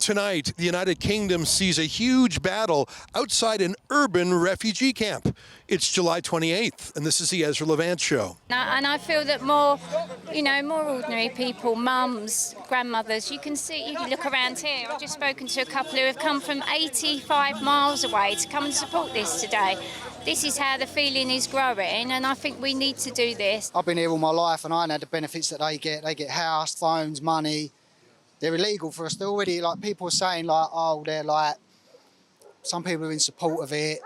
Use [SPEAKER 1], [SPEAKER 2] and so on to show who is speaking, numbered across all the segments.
[SPEAKER 1] Tonight, the United Kingdom sees a huge battle outside an urban refugee camp. It's July 28th, and this is the Ezra Levant Show.
[SPEAKER 2] And I feel that more ordinary people, mums, grandmothers, you can look around here. I've just spoken to a couple who have come from 85 miles away to come and support this today. This is how the feeling is growing, and I think we need to do this.
[SPEAKER 3] I've been here all my life, and I know the benefits that they get. They get house, phones, money. They're illegal for us. They're already, people are saying, they're some people are in support of it,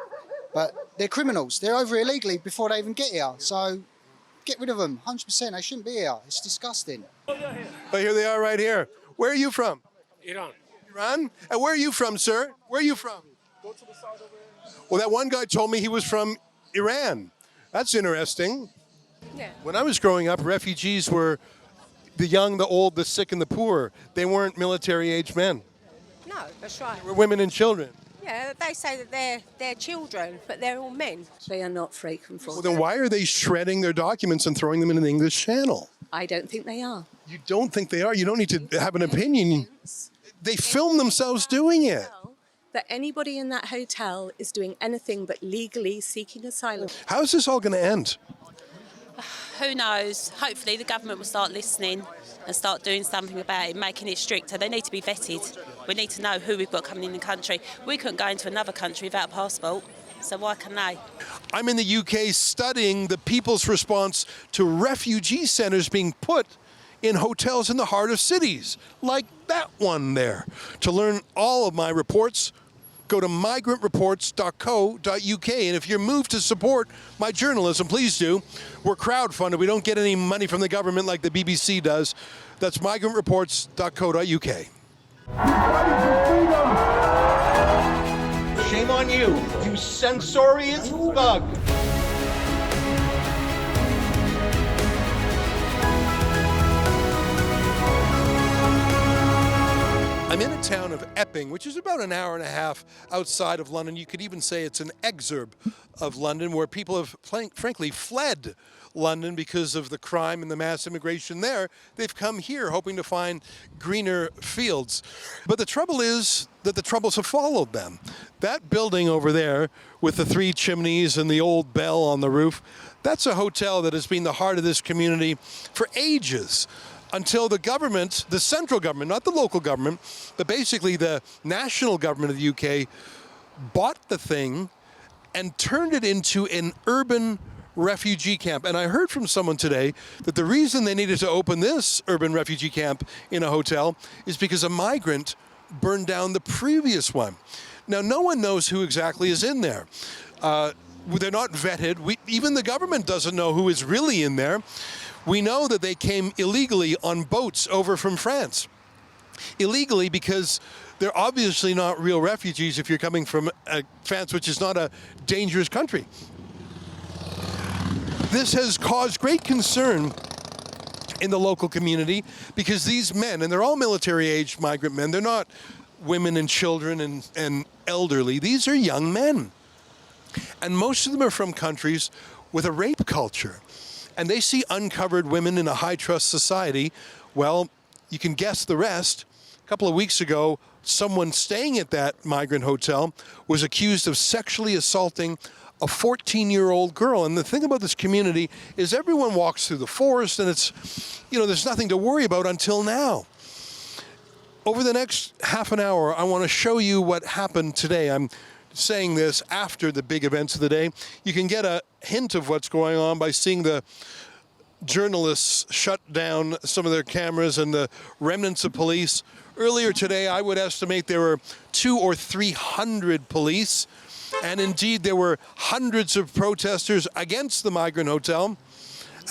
[SPEAKER 3] but they're criminals. They're over illegally before they even get here. So get rid of them, 100%. They shouldn't be here. It's disgusting.
[SPEAKER 1] But here they are right here. Where are you from?
[SPEAKER 4] Iran.
[SPEAKER 1] Iran? And where are you from, sir? Where are you from?
[SPEAKER 4] Go to the side over there.
[SPEAKER 1] Well, that one guy told me he was from Iran. That's interesting.
[SPEAKER 5] Yeah.
[SPEAKER 1] When I was growing up, refugees were the young, the old, the sick, and the poor. They weren't military-aged men.
[SPEAKER 5] No, that's right.
[SPEAKER 1] They were women and children.
[SPEAKER 5] Yeah, they say that they're children, but they're all men. They are not free from fraud.
[SPEAKER 1] Well, then why are they shredding their documents and throwing them in an English channel?
[SPEAKER 5] I don't think they are.
[SPEAKER 1] You don't think they are? You don't need to have an opinion. They film themselves doing it.
[SPEAKER 5] That anybody in that hotel is doing anything but legally seeking asylum.
[SPEAKER 1] How is this all going to end?
[SPEAKER 6] Who knows? Hopefully the government will start listening and start doing something about it, making it stricter. They need to be vetted. We need to know who we've got coming in the country. We couldn't go into another country without a passport, so why can they?
[SPEAKER 1] I'm in the UK studying the people's response to refugee centres being put in hotels in the heart of cities, like that one there. To learn all of my reports, go to migrantreports.co.uk. And if you're moved to support my journalism, please do. We're crowdfunded. We don't get any money from the government like the BBC does. That's migrantreports.co.uk. Shame on you, you censorious bug. I'm in a town of Epping, which is about an hour and a half outside of London. You could even say it's an exurb of London, where people have, frankly, fled London because of the crime and the mass immigration there. They've come here hoping to find greener fields. But the trouble is that the troubles have followed them. That building over there with the 3 chimneys and the old bell on the roof, that's a hotel that has been the heart of this community for ages. Until the government, the central government, not the local government, but basically the national government of the UK, bought the thing and turned it into an urban refugee camp. And I heard from someone today that the reason they needed to open this urban refugee camp in a hotel is because a migrant burned down the previous one. Now, no one knows who exactly is in there. They're not vetted. Even the government doesn't know who is really in there. We know that they came illegally on boats over from France. Illegally because they're obviously not real refugees if you're coming from France, which is not a dangerous country. This has caused great concern in the local community because these men, and they're all military-aged migrant men, they're not women and children and elderly. These are young men. And most of them are from countries with a rape culture. And they see uncovered women in a high-trust society. Well, you can guess the rest. A couple of weeks ago, someone staying at that migrant hotel was accused of sexually assaulting a 14-year-old girl. And the thing about this community is everyone walks through the forest, and it's, there's nothing to worry about until now. Over the next half an hour, I want to show you what happened today. I'm saying this after the big events of the day. You can get a hint of what's going on by seeing the journalists shut down some of their cameras and the remnants of police. Earlier today, I would estimate there were 200 or 300 police, and indeed there were hundreds of protesters against the migrant hotel,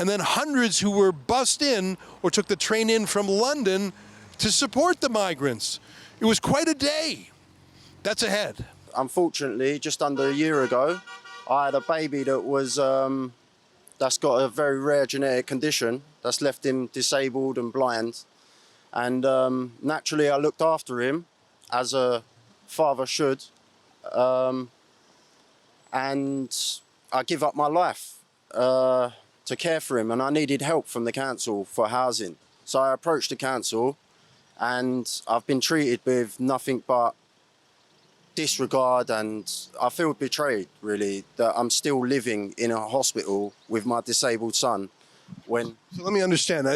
[SPEAKER 1] and then hundreds who were bussed in or took the train in from London to support the migrants. It was quite a day. That's ahead.
[SPEAKER 7] Unfortunately, just under a year ago, I had a baby that was that's got a very rare genetic condition that's left him disabled and blind. And naturally, I looked after him as a father should. And I give up my life to care for him, and I needed help from the council for housing. So I approached the council, and I've been treated with nothing but disregard, and I feel betrayed, really, that I'm still living in a hospital with my disabled son when...
[SPEAKER 1] So let me understand.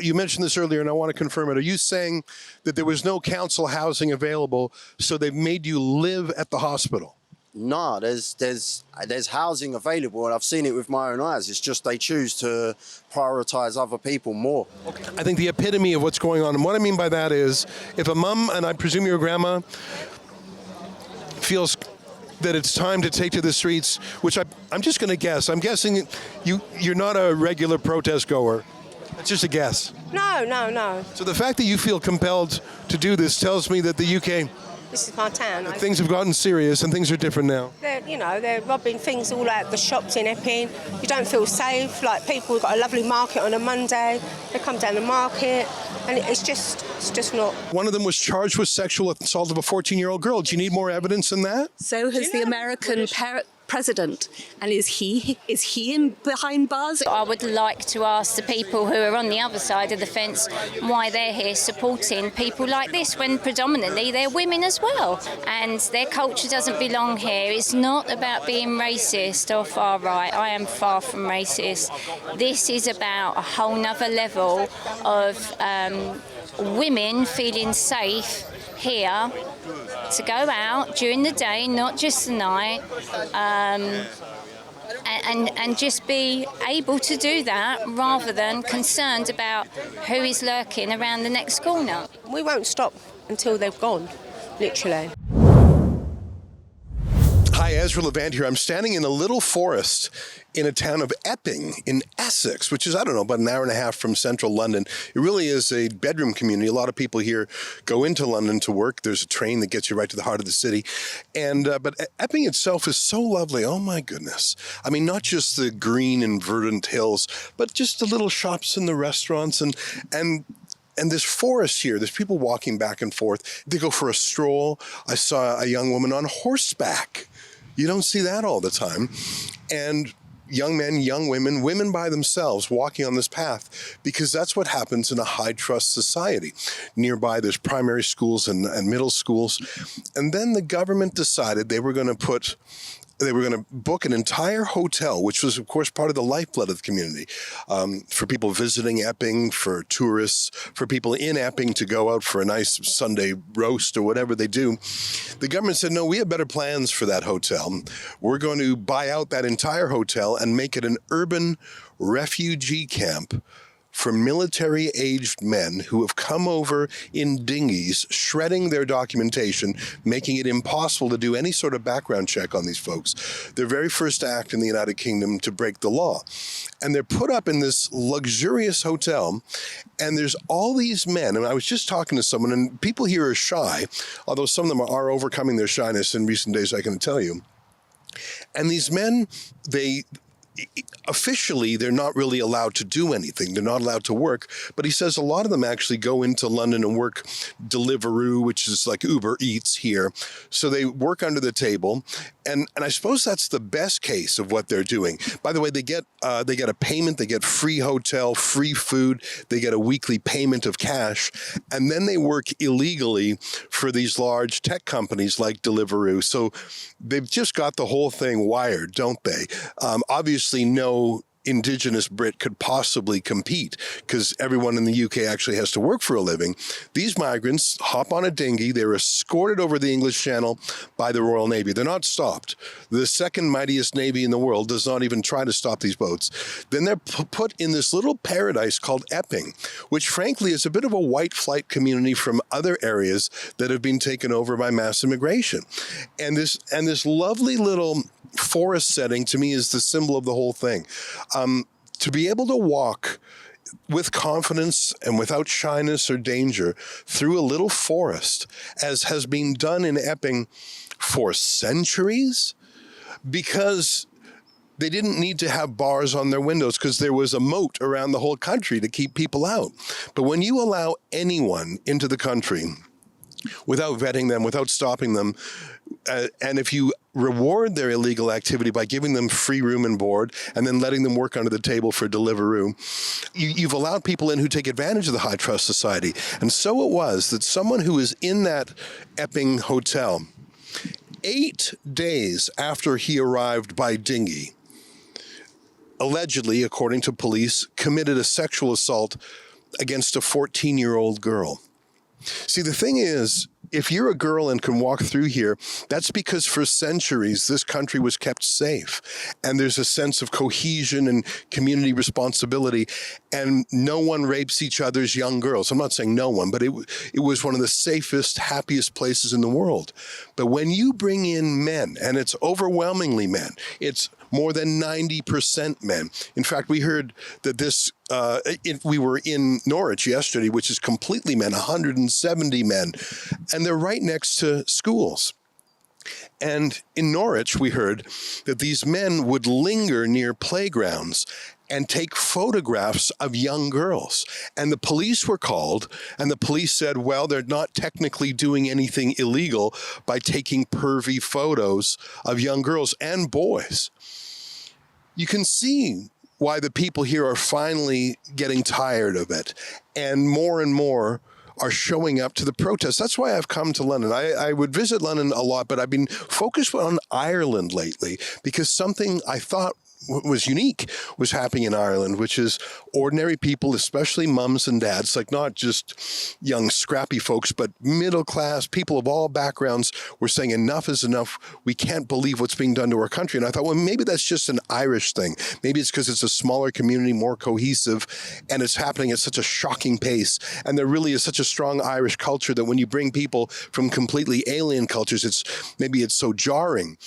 [SPEAKER 1] You mentioned this earlier, and I want to confirm it. Are you saying that there was no council housing available, so they've made you live at the hospital?
[SPEAKER 7] No, there's housing available, and I've seen it with my own eyes. It's just they choose to prioritise other people more.
[SPEAKER 1] I think the epitome of what's going on, and what I mean by that is, if a mum, and I presume your grandma, feels that it's time to take to the streets, which I'm just going to guess. I'm guessing you're not a regular protest goer. It's just a guess.
[SPEAKER 8] No.
[SPEAKER 1] So the fact that you feel compelled to do this tells me that the UK...
[SPEAKER 8] This is my town.
[SPEAKER 1] Things have gotten serious and things are different now.
[SPEAKER 8] They're robbing things all out of the shops in Epping. You don't feel safe. Like, people have got a lovely market on a Monday. They come down the market, and it's just not.
[SPEAKER 1] One of them was charged with sexual assault of a 14-year-old girl. Do you need more evidence than that?
[SPEAKER 5] So has the American president, and is he in behind bars?
[SPEAKER 2] I would like to ask the people who are on the other side of the fence why they're here supporting people like this, when predominantly they're women as well, and their culture doesn't belong here. It's not about being racist or far right. I am far from racist. This is about a whole nother level of women feeling safe here to go out during the day, not just the night, and just be able to do that rather than concerned about who is lurking around the next corner.
[SPEAKER 8] We won't stop until they've gone, literally.
[SPEAKER 1] Hi, Ezra Levant here. I'm standing in a little forest in a town of Epping in Essex, which is, I don't know, about an hour and a half from central London. It really is a bedroom community. A lot of people here go into London to work. There's a train that gets you right to the heart of the city. And but Epping itself is so lovely. Oh, my goodness. I mean, not just the green and verdant hills, but just the little shops and the restaurants and this forest here, there's people walking back and forth. They go for a stroll. I saw a young woman on horseback. You don't see that all the time. And young men, young women, women by themselves walking on this path, because that's what happens in a high trust society. Nearby, there's primary schools and middle schools. And then the government decided they were going to book an entire hotel, which was, of course, part of the lifeblood of the community, for people visiting Epping, for tourists, for people in Epping to go out for a nice Sunday roast or whatever they do. The government said, no, we have better plans for that hotel. We're going to buy out that entire hotel and make it an urban refugee camp for military-aged men who have come over in dinghies, shredding their documentation, making it impossible to do any sort of background check on these folks. Their very first act in the United Kingdom to break the law. And they're put up in this luxurious hotel, and there's all these men, and I was just talking to someone, and people here are shy, although some of them are overcoming their shyness in recent days, I can tell you. And these men, officially, they're not really allowed to do anything. They're not allowed to work. But he says a lot of them actually go into London and work Deliveroo, which is like Uber Eats here. So they work under the table. And I suppose that's the best case of what they're doing. By the way, they get a payment. They get free hotel, free food. They get a weekly payment of cash. And then they work illegally for these large tech companies like Deliveroo. So they've just got the whole thing wired, don't they? Obviously, no Indigenous Brit could possibly compete because everyone in the UK actually has to work for a living. These migrants hop on a dinghy. They're escorted over the English Channel by the Royal Navy. They're not stopped. The second mightiest navy in the world does not even try to stop these boats. Then they're put in this little paradise called Epping, which frankly is a bit of a white flight community from other areas that have been taken over by mass immigration. And this lovely little forest setting, to me, is the symbol of the whole thing. To be able to walk with confidence and without shyness or danger through a little forest, as has been done in Epping for centuries, because they didn't need to have bars on their windows because there was a moat around the whole country to keep people out. But when you allow anyone into the country without vetting them, without stopping them, and if you reward their illegal activity by giving them free room and board and then letting them work under the table for Deliveroo. You've allowed people in who take advantage of the high trust society. And so it was that someone who was in that Epping hotel 8 days after he arrived by dinghy, allegedly, according to police, committed a sexual assault against a 14-year-old girl. See, the thing is, if you're a girl and can walk through here, that's because for centuries this country was kept safe. And there's a sense of cohesion and community responsibility. And no one rapes each other's young girls. I'm not saying no one, but it was one of the safest, happiest places in the world. But when you bring in men, and it's overwhelmingly men, it's more than 90% men. In fact, we heard that we were in Norwich yesterday, which is completely men, 170 men, and they're right next to schools. And in Norwich, we heard that these men would linger near playgrounds and take photographs of young girls. And the police were called, and the police said, well, they're not technically doing anything illegal by taking pervy photos of young girls and boys. You can see why the people here are finally getting tired of it, and more are showing up to the protests. That's why I've come to London. I would visit London a lot, but I've been focused on Ireland lately because something I thought was unique was happening in Ireland, which is ordinary people, especially mums and dads, like not just young scrappy folks, but middle class people of all backgrounds were saying enough is enough. We can't believe what's being done to our country. And I thought, well, maybe that's just an Irish thing. Maybe it's because it's a smaller community, more cohesive, and it's happening at such a shocking pace. And there really is such a strong Irish culture that when you bring people from completely alien cultures, it's so jarring.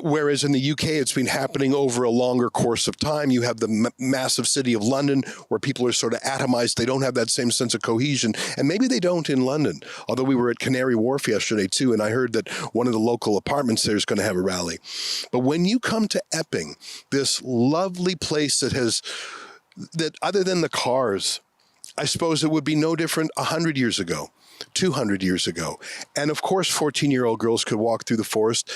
[SPEAKER 1] Whereas in the UK, it's been happening over a longer course of time. You have the massive city of London where people are sort of atomized. They don't have that same sense of cohesion. And maybe they don't in London. Although we were at Canary Wharf yesterday, too, and I heard that one of the local apartments there is going to have a rally. But when you come to Epping, this lovely place that other than the cars, I suppose it would be no different 100 years ago. 200 years ago. And of course, 14-year-old girls could walk through the forest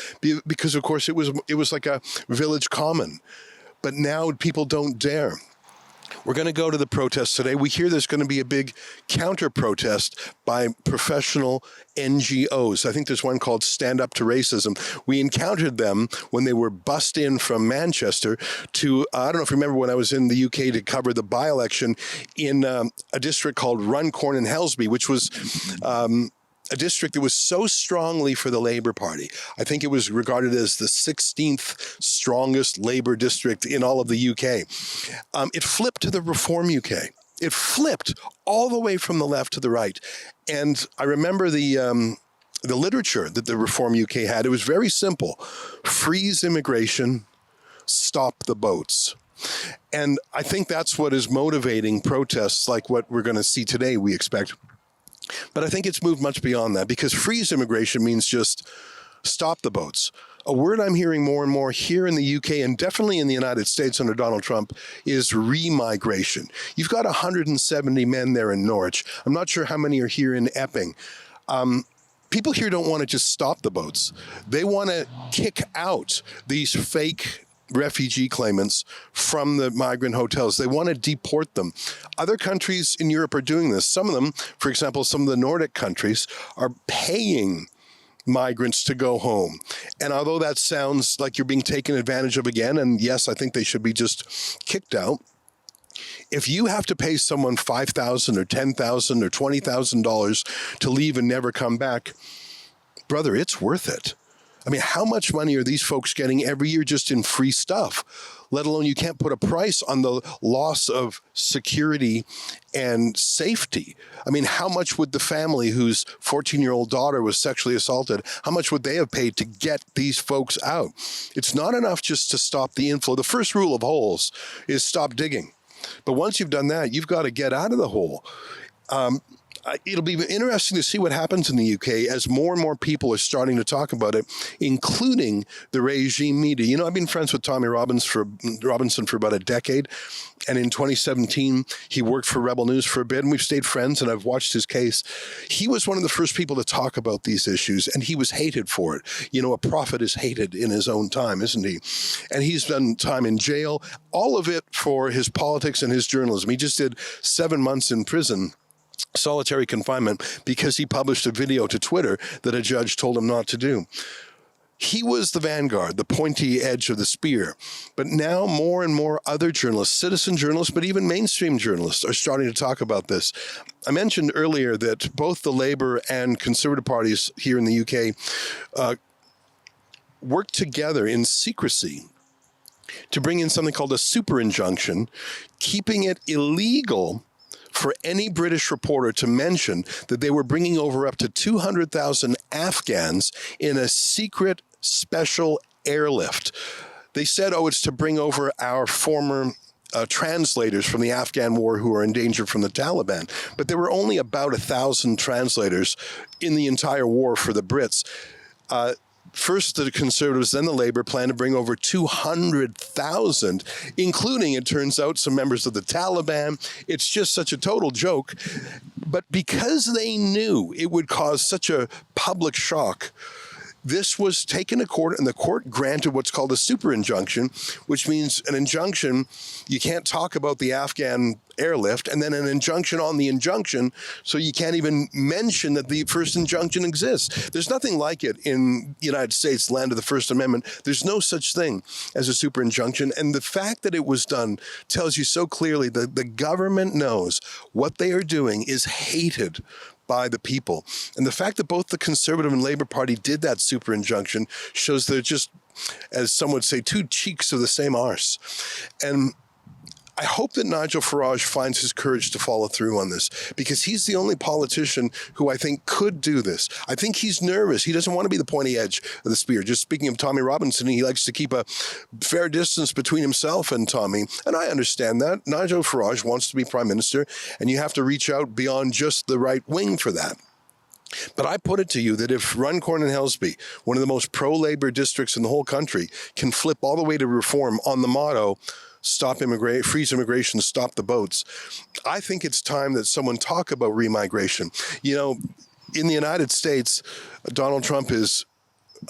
[SPEAKER 1] because, of course, it was like a village common. But now people don't dare. We're going to go to the protest today. We hear there's going to be a big counter-protest by professional NGOs. I think there's one called Stand Up to Racism. We encountered them when they were bussed in from Manchester to, I don't know if you remember when I was in the UK to cover the by-election in a district called Runcorn and Helsby, which was a district that was so strongly for the Labour Party. I think it was regarded as the 16th strongest Labour district in all of the UK. It flipped to the Reform UK. It flipped all the way from the left to the right. And I remember the literature that the Reform UK had. It was very simple. Freeze immigration, stop the boats. And I think that's what is motivating protests like what we're going to see today, we expect. But I think it's moved much beyond that because freeze immigration means just stop the boats. A word I'm hearing more and more here in the UK and definitely in the United States under Donald Trump is remigration. You've got 170 men there in Norwich. I'm not sure how many are here in Epping. People here don't want to just stop the boats. They want to kick out these fake refugee claimants from the migrant hotels. They want to deport them. Other countries in Europe are doing this. Some of them, for example, some of the Nordic countries are paying migrants to go home. And although that sounds like you're being taken advantage of again, and yes, I think they should be just kicked out, if you have to pay someone $5,000 or $10,000 or $20,000 to leave and never come back, brother, it's worth it. I mean, how much money are these folks getting every year just in free stuff? Let alone you can't put a price on the loss of security and safety. I mean, how much would the family whose 14-year-old daughter was sexually assaulted, how much would they have paid to get these folks out? It's not enough just to stop the inflow. The first rule of holes is stop digging. But once you've done that, you've got to get out of the hole. It'll be interesting to see what happens in the UK as more and more people are starting to talk about it, including the regime media. You know, I've been friends with Tommy Robinson for about a decade. And in 2017, he worked for Rebel News for a bit, and we've stayed friends, and I've watched his case. He was one of the first people to talk about these issues, and he was hated for it. You know, a prophet is hated in his own time, isn't he? And he's done time in jail, all of it for his politics and his journalism. He just did 7 months in prison, solitary confinement, because he published a video to Twitter that a judge told him not to do. He was the vanguard, the pointy edge of the spear. But now more and more other journalists, citizen journalists, but even mainstream journalists are starting to talk about this. I mentioned earlier that both the Labour and Conservative parties here in the UK work together in secrecy to bring in something called a super injunction, keeping it illegal for any British reporter to mention that they were bringing over up to 200,000 Afghans in a secret special airlift. They said, it's to bring over our former translators from the Afghan war who are in danger from the Taliban. But there were only about 1,000 translators in the entire war for the Brits. First, the Conservatives, then the Labour plan to bring over 200,000, including, it turns out, some members of the Taliban. It's just such a total joke. But because they knew it would cause such a public shock, this was taken to court, and the court granted what's called a super injunction, which means an injunction, you can't talk about the Afghan airlift, and then an injunction on the injunction, so you can't even mention that the first injunction exists. There's nothing like it in the United States, land of the First Amendment. There's no such thing as a super injunction, and the fact that it was done tells you so clearly that the government knows what they are doing is hated by the people. And the fact that both the Conservative and Labour Party did that super injunction shows they're just, as some would say, two cheeks of the same arse. And I hope that Nigel Farage finds his courage to follow through on this, because he's the only politician who I think could do this. I think he's nervous. He doesn't want to be the pointy edge of the spear. Just speaking of Tommy Robinson, he likes to keep a fair distance between himself and Tommy. And I understand that. Nigel Farage wants to be Prime Minister, and you have to reach out beyond just the right wing for that. But I put it to you that if Runcorn and Helsby, one of the most pro-Labour districts in the whole country, can flip all the way to reform on the motto, freeze immigration, stop the boats, I think it's time that someone talk about remigration. You know, in the United States, Donald Trump is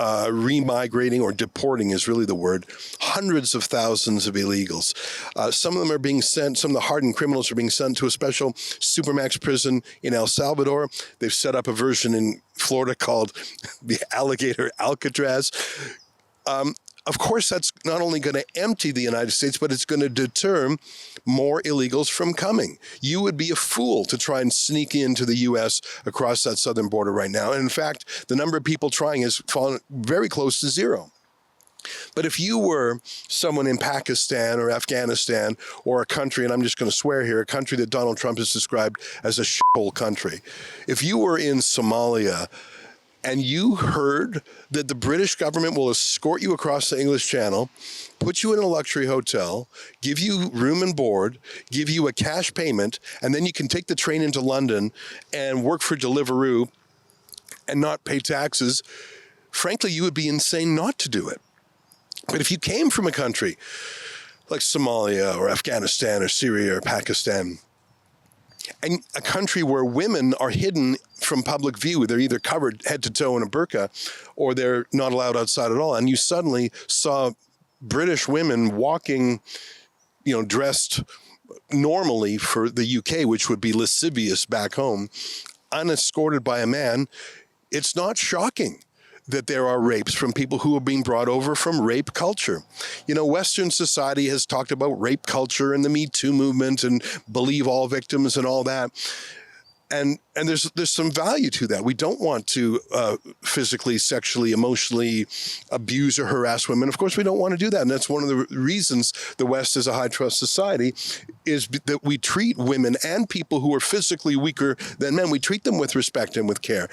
[SPEAKER 1] remigrating, or deporting is really the word, hundreds of thousands of illegals. Some of them are being sent, some of the hardened criminals are being sent to a special supermax prison in El Salvador. They've set up a version in Florida called the Alligator Alcatraz. Of course, that's not only going to empty the United States, but it's going to deter more illegals from coming. You would be a fool to try and sneak into the U.S. across that southern border right now. And in fact, the number of people trying has fallen very close to zero. But if you were someone in Pakistan or Afghanistan, or a country, and I'm just going to swear here, a country that Donald Trump has described as a shithole country, if you were in Somalia, and you heard that the British government will escort you across the English Channel, put you in a luxury hotel, give you room and board, give you a cash payment, and then you can take the train into London and work for Deliveroo and not pay taxes, frankly, you would be insane not to do it. But if you came from a country like Somalia or Afghanistan or Syria or Pakistan, and a country where women are hidden from public view, they're either covered head to toe in a burqa, or they're not allowed outside at all, and you suddenly saw British women walking, dressed normally for the UK, which would be lascivious back home, unescorted by a man, it's not shocking that there are rapes from people who are being brought over from rape culture. Western society has talked about rape culture and the Me Too movement and believe all victims and all that. And there's some value to that. We don't want to physically, sexually, emotionally abuse or harass women. Of course, we don't want to do that. And that's one of the reasons the West is a high trust society, is that we treat women and people who are physically weaker than men, we treat them with respect and with care.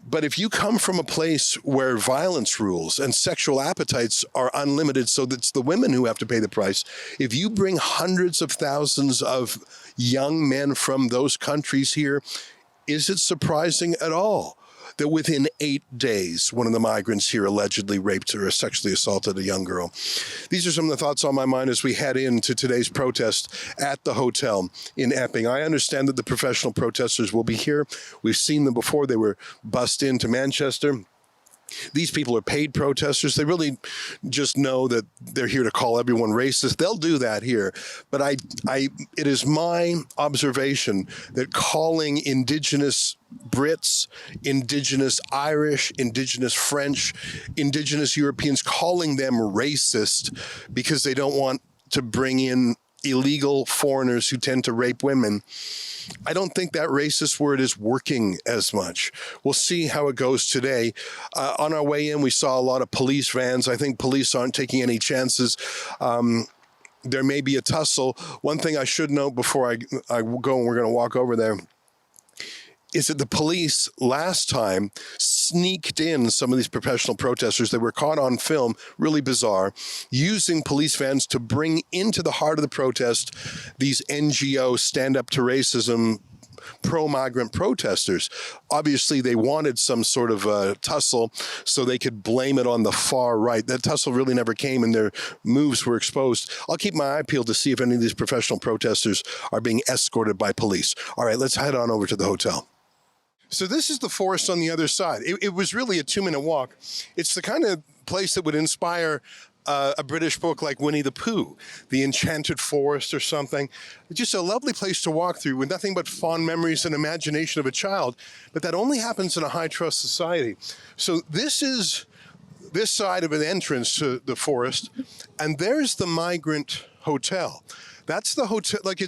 [SPEAKER 1] But if you come from a place where violence rules and sexual appetites are unlimited, so that it's the women who have to pay the price, if you bring hundreds of thousands of young men from those countries here, Is it surprising at all that within 8 days, one of the migrants here allegedly raped or sexually assaulted a young girl? These are some of the thoughts on my mind as we head into today's protest at the hotel in Epping. I understand that the professional protesters will be here. We've seen them before. They were bussed into Manchester. These people are paid protesters. They really just know that they're here to call everyone racist. They'll do that here. But it is my observation that calling Indigenous Brits, Indigenous Irish, Indigenous French, Indigenous Europeans, calling them racist because they don't want to bring in illegal foreigners who tend to rape women, I don't think that racist word is working as much. We'll see how it goes today. On our way in, we saw a lot of police vans. I think police aren't taking any chances. There may be a tussle. One thing I should note before I go, and we're going to walk over there, is that the police last time sneaked in some of these professional protesters. They were caught on film, really bizarre, using police vans to bring into the heart of the protest these NGO Stand Up to Racism pro-migrant protesters. Obviously, they wanted some sort of tussle so they could blame it on the far right. That tussle really never came and their moves were exposed. I'll keep my eye peeled to see if any of these professional protesters are being escorted by police. All right, let's head on over to the hotel. So this is the forest on the other side. It was really a 2-minute walk. It's the kind of place that would inspire a British book like Winnie the Pooh, The Enchanted Forest or something. It's just a lovely place to walk through with nothing but fond memories and imagination of a child. But that only happens in a high-trust society. So this is this side of an entrance to the forest, and there's the Migrant Hotel. That's the hotel, like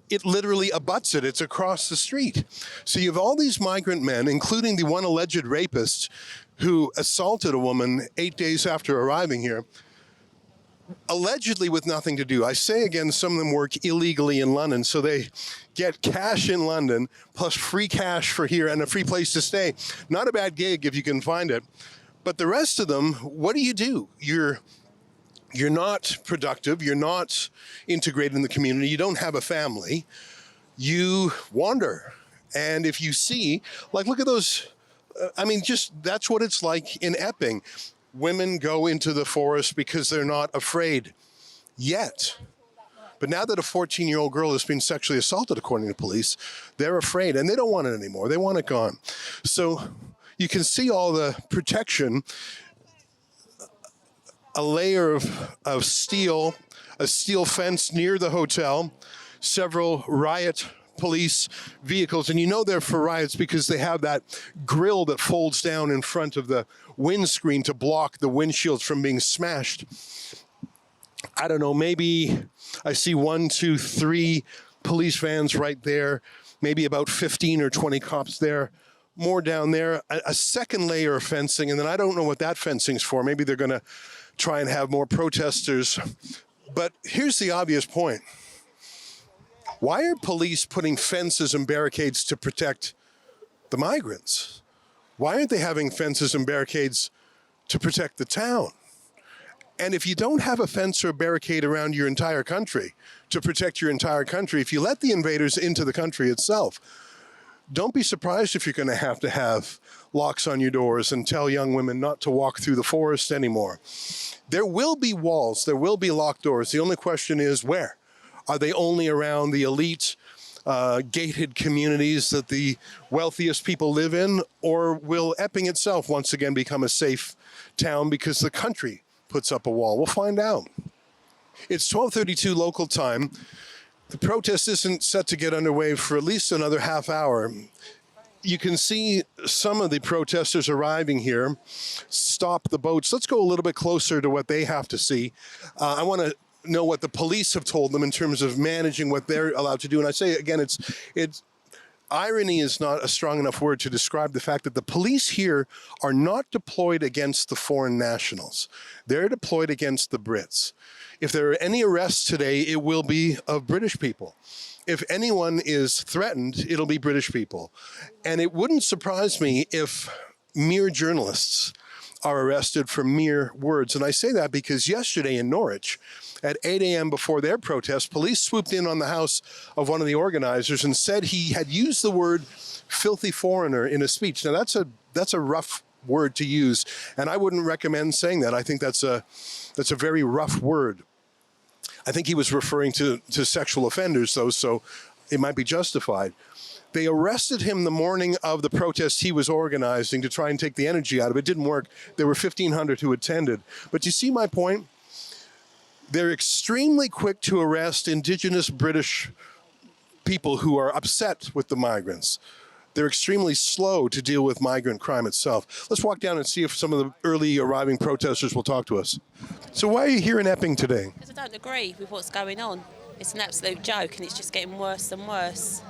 [SPEAKER 1] it literally abuts it. It's across the street. So you have all these migrant men, including the one alleged rapist who assaulted a woman 8 days after arriving here, allegedly with nothing to do. I say again, some of them work illegally in London, so they get cash in London plus free cash for here and a free place to stay. Not a bad gig if you can find it. But the rest of them, what do? You're not productive. You're not integrated in the community. You don't have a family. You wander. And if you see, like, look at those, that's what it's like in Epping. Women go into the forest because they're not afraid yet. But now that a 14-year-old girl has been sexually assaulted, according to police, they're afraid and they don't want it anymore. They want it gone. So you can see all the protection, a layer of steel, a steel fence near the hotel, several riot police vehicles, and you know they're for riots because they have that grill that folds down in front of the windscreen to block the windshields from being smashed. I don't know, maybe I see 1, 2, 3 police vans right there, maybe about 15 or 20 cops there. More down there, a second layer of fencing, and then I don't know what that fencing's for. Maybe they're going to try and have more protesters. But here's the obvious point. Why are police putting fences and barricades to protect the migrants? Why aren't they having fences and barricades to protect the town? And if you don't have a fence or a barricade around your entire country to protect your entire country, if you let the invaders into the country itself, don't be surprised if you're going to have locks on your doors and tell young women not to walk through the forest anymore. There will be walls, there will be locked doors. The only question is where? Are they only around the elite, gated communities that the wealthiest people live in? Or will Epping itself once again become a safe town because the country puts up a wall? We'll find out. It's 12:32 local time. The protest isn't set to get underway for at least another half hour. You can see some of the protesters arriving here stop the boats. Let's go a little bit closer to what they have to see. I want to know what the police have told them in terms of managing what they're allowed to do. And I say again, it's irony is not a strong enough word to describe the fact that the police here are not deployed against the foreign nationals. They're deployed against the Brits. If there are any arrests today, it will be of British people. If anyone is threatened, it'll be British people. And it wouldn't surprise me if mere journalists are arrested for mere words. And I say that because yesterday in Norwich, at 8 a.m. before their protest, police swooped in on the house of one of the organizers and said he had used the word filthy foreigner in a speech. Now that's a rough word to use, and I wouldn't recommend saying that. I think that's a very rough word. I think he was referring to sexual offenders, though, so it might be justified. They arrested him the morning of the protest he was organizing to try and take the energy out of it. It didn't work. There were 1,500 who attended. But you see my point? They're extremely quick to arrest indigenous British people who are upset with the migrants. They're extremely slow to deal with migrant crime itself. Let's walk down and see if some of the early arriving protesters will talk to us. So why are you here in Epping today?
[SPEAKER 6] Because I don't agree with what's going on. It's an absolute joke and it's just getting worse and worse.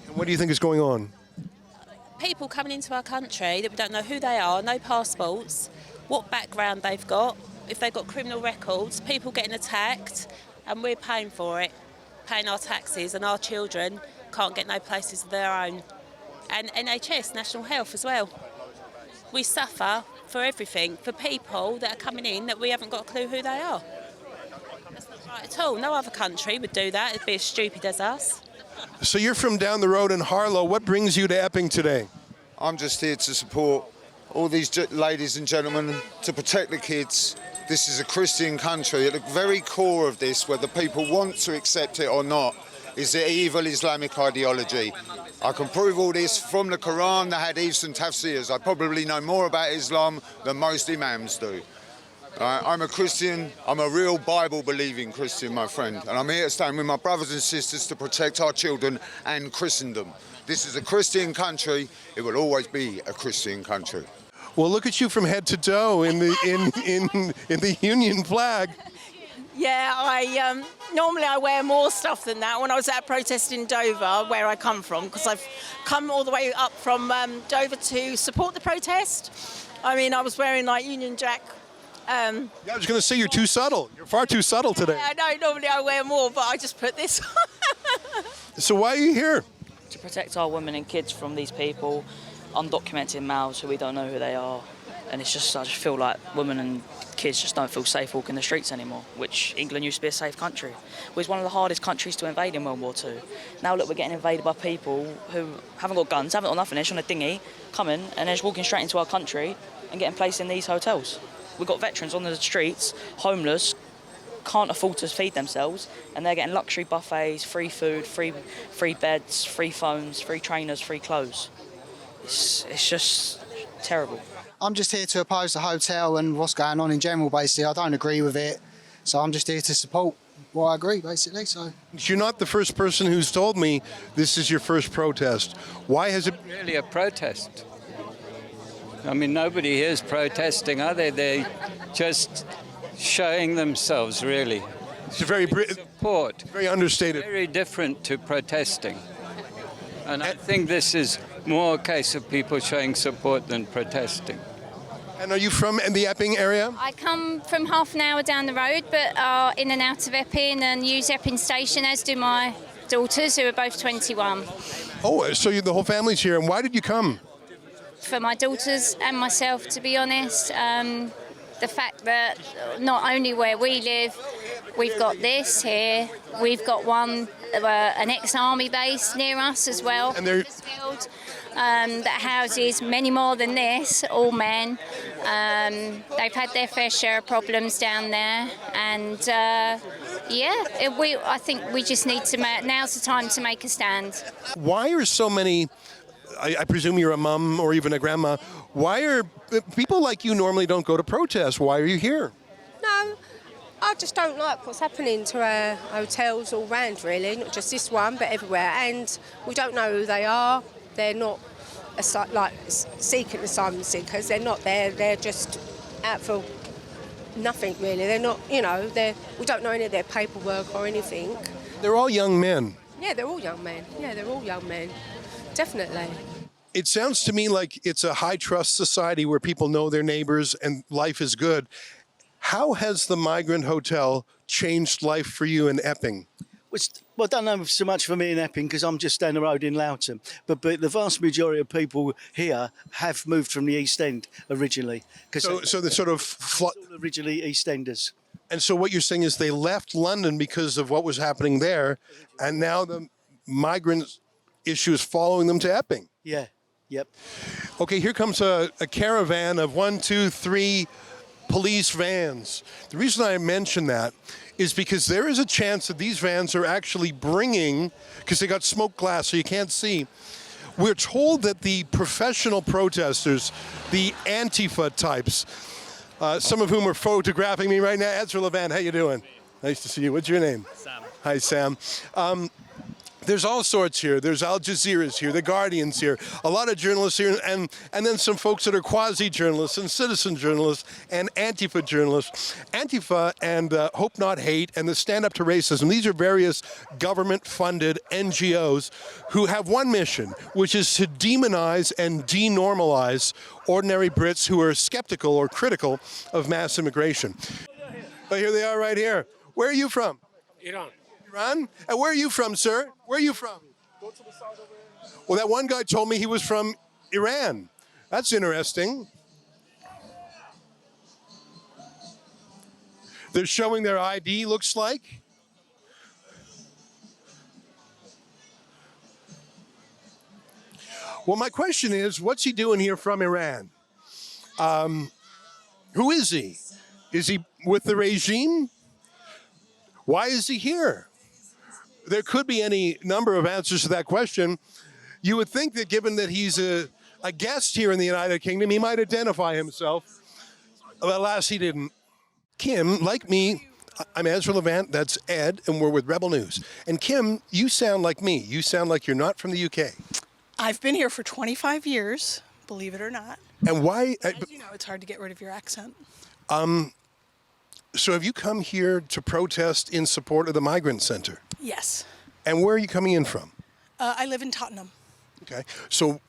[SPEAKER 1] And what do you think is going on?
[SPEAKER 6] People coming into our country that we don't know who they are, no passports, what background they've got, if they've got criminal records, people getting attacked, and we're paying for it, paying our taxes, and our children can't get no places of their own. And NHS, National Health as well. We suffer for everything, for people that are coming in that we haven't got a clue who they are. That's not right at all. No other country would do that. It'd be as stupid as us.
[SPEAKER 1] So you're from down the road in Harlow. What brings you to Epping today?
[SPEAKER 9] I'm just here to support all these ladies and gentlemen, to protect the kids. This is a Christian country. At the very core of this, whether people want to accept it or not, is the evil Islamic ideology. I can prove all this from the Quran, the Hadiths and Tafsirs. I probably know more about Islam than most imams do. I'm a Christian, I'm a real Bible-believing Christian, my friend, and I'm here to stand with my brothers and sisters to protect our children and Christendom. This is a Christian country, it will always be a Christian country.
[SPEAKER 1] Well, look at you from head to toe in the Union flag.
[SPEAKER 10] Yeah, normally I wear more stuff than that. When I was at a protest in Dover, where I come from, because I've come all the way up from Dover to support the protest. I mean, I was wearing like Union Jack.
[SPEAKER 1] Yeah, I was going to say you're too subtle. You're far too subtle today.
[SPEAKER 10] Yeah, I know, normally I wear more, but I just put this on.
[SPEAKER 1] So why are you here?
[SPEAKER 11] To protect our women and kids from these people, undocumented males who we don't know who they are. And it's just, I just feel like women and kids just don't feel safe walking the streets anymore, which England used to be a safe country. It was one of the hardest countries to invade in World War II. Now look, we're getting invaded by people who haven't got guns, haven't got nothing, they're just on a dinghy, coming and they're just walking straight into our country and getting placed in these hotels. We've got veterans on the streets, homeless, can't afford to feed themselves, and they're getting luxury buffets, free food, free beds, free phones, free trainers, free clothes. It's just terrible.
[SPEAKER 3] I'm just here to oppose the hotel and what's going on in general, basically. I don't agree with it, so I'm just here to support what I agree, basically. So
[SPEAKER 1] you're not the first person who's told me this is your first protest. Why has it
[SPEAKER 12] really a protest? I mean, nobody here is protesting, are they? They're just showing themselves, really.
[SPEAKER 1] It's a very
[SPEAKER 12] support,
[SPEAKER 1] very understated.
[SPEAKER 12] Very different to protesting. And I think this is more a case of people showing support than protesting.
[SPEAKER 1] And are you from the Epping area?
[SPEAKER 2] I come from half an hour down the road, but are in and out of Epping and use Epping Station, as do my daughters, who are both 21.
[SPEAKER 1] Oh, so the whole family's here. And why did you come?
[SPEAKER 2] For my daughters and myself, to be honest. The fact that not only where we live, we've got this here, we've got an ex-army base near us as well,
[SPEAKER 1] and
[SPEAKER 2] that houses many more than this, all men. They've had their fair share of problems down there, and I think we just need to. Now's the time to make a stand.
[SPEAKER 1] Why are so many? I presume you're a mum or even a grandma. Why are people like you normally don't go to protests? Why are you here?
[SPEAKER 8] No, I just don't like what's happening to our hotels all round, really, not just this one, but everywhere. And we don't know who they are. They're not seeking asylum seekers. They're not there. They're just out for nothing, really. They're not, we don't know any of their paperwork or anything.
[SPEAKER 1] They're all young men.
[SPEAKER 8] Yeah, they're all young men. Yeah, they're all young men. Definitely.
[SPEAKER 1] It sounds to me like it's a high-trust society where people know their neighbors and life is good. How has the Migrant Hotel changed life for you in Epping?
[SPEAKER 13] Well, I don't know so much for me in Epping because I'm just down the road in Loughton. But the vast majority of people here have moved from the East End originally.
[SPEAKER 1] So they're sort of
[SPEAKER 13] originally East Enders.
[SPEAKER 1] And so what you're saying is they left London because of what was happening there, and now the migrant issue is following them to Epping.
[SPEAKER 13] Yeah. Yep.
[SPEAKER 1] Okay, here comes a caravan of 1, 2, 3 police vans. The reason I mention that is because there is a chance that these vans are actually bringing, because they got smoke glass so you can't see. We're told that the professional protesters, the Antifa types, some of whom are photographing me right now. Ezra Levant, how you doing? Nice to see you. What's your name?
[SPEAKER 14] Sam.
[SPEAKER 1] Hi, Sam. There's all sorts here. There's Al Jazeera's here, The Guardian's here, a lot of journalists here, and then some folks that are quasi-journalists and citizen journalists and Antifa journalists. Antifa and Hope Not Hate and the Stand Up to Racism, these are various government-funded NGOs who have one mission, which is to demonize and denormalize ordinary Brits who are skeptical or critical of mass immigration. But here they are right here. Where are you from?
[SPEAKER 14] Iran.
[SPEAKER 1] Iran? And where are you from, sir? Where are you from?
[SPEAKER 4] Go to the side over there.
[SPEAKER 1] Well, that one guy told me he was from Iran. That's interesting. They're showing their ID, looks like. Well, my question is, what's he doing here from Iran? Who is he? Is he with the regime? Why is he here? There could be any number of answers to that question. You would think that given that he's a guest here in the United Kingdom, he might identify himself. But alas, he didn't. Kim, like me, I'm Ezra Levant, that's Ed, and we're with Rebel News. And Kim, you sound like me. You sound like you're not from the UK.
[SPEAKER 15] I've been here for 25 years, believe it or not.
[SPEAKER 1] And why?
[SPEAKER 15] As you know, it's hard to get rid of your accent.
[SPEAKER 1] So have you come here to protest in support of the Migrant Center?
[SPEAKER 15] Yes.
[SPEAKER 1] And where are you coming in from?
[SPEAKER 15] I live in Tottenham.
[SPEAKER 1] Okay. So